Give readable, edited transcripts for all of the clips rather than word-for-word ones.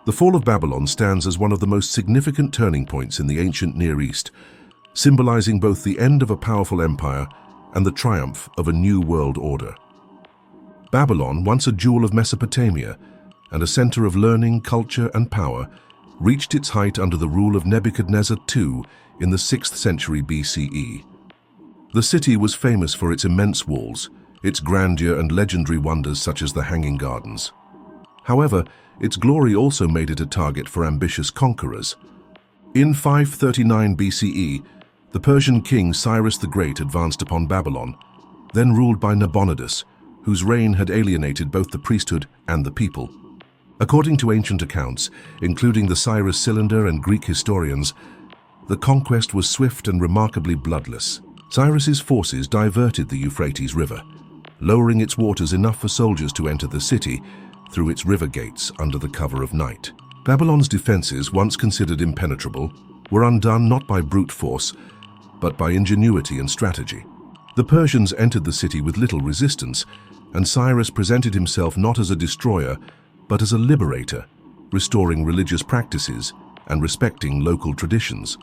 The fall of Babylon stands as one of the most significant turning points in the ancient Near East, symbolizing both the end of a powerful empire and the triumph of a new world order. Babylon, once a jewel of Mesopotamia and a center of learning, culture, and power, reached its height under the rule of Nebuchadnezzar II in the 6th century BCE. The city was famous for its immense walls, its grandeur, and legendary wonders such as the Hanging Gardens. However, its glory also made it a target for ambitious conquerors. In 539 BCE, the Persian king Cyrus the Great advanced upon Babylon, then ruled by Nabonidus, whose reign had alienated both the priesthood and the people. According to ancient accounts, including the Cyrus Cylinder and Greek historians, the conquest was swift and remarkably bloodless. Cyrus's forces diverted the Euphrates River, lowering its waters enough for soldiers to enter the city through its river gates under the cover of night. Babylon's defenses, once considered impenetrable, were undone not by brute force, but by ingenuity and strategy. The Persians entered the city with little resistance, and Cyrus presented himself not as a destroyer, but as a liberator, restoring religious practices and respecting local traditions.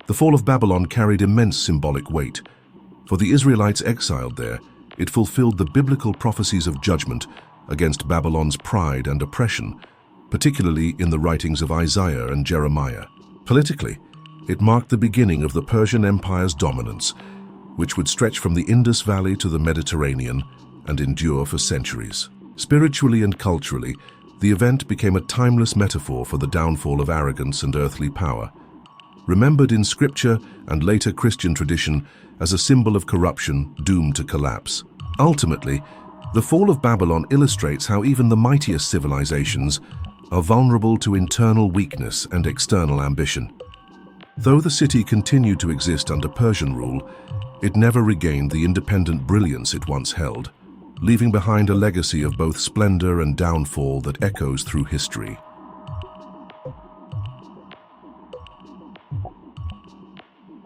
The fall of Babylon carried immense symbolic weight. For the Israelites exiled there, it fulfilled the biblical prophecies of judgment against Babylon's pride and oppression, particularly in the writings of Isaiah and Jeremiah. Politically, it marked the beginning of the Persian Empire's dominance, which would stretch from the Indus Valley to the Mediterranean and endure for centuries. Spiritually and culturally, the event became a timeless metaphor for the downfall of arrogance and earthly power, remembered in scripture and later Christian tradition as a symbol of corruption doomed to collapse. Ultimately, the fall of Babylon illustrates how even the mightiest civilizations are vulnerable to internal weakness and external ambition. Though the city continued to exist under Persian rule, it never regained the independent brilliance it once held, leaving behind a legacy of both splendor and downfall that echoes through history.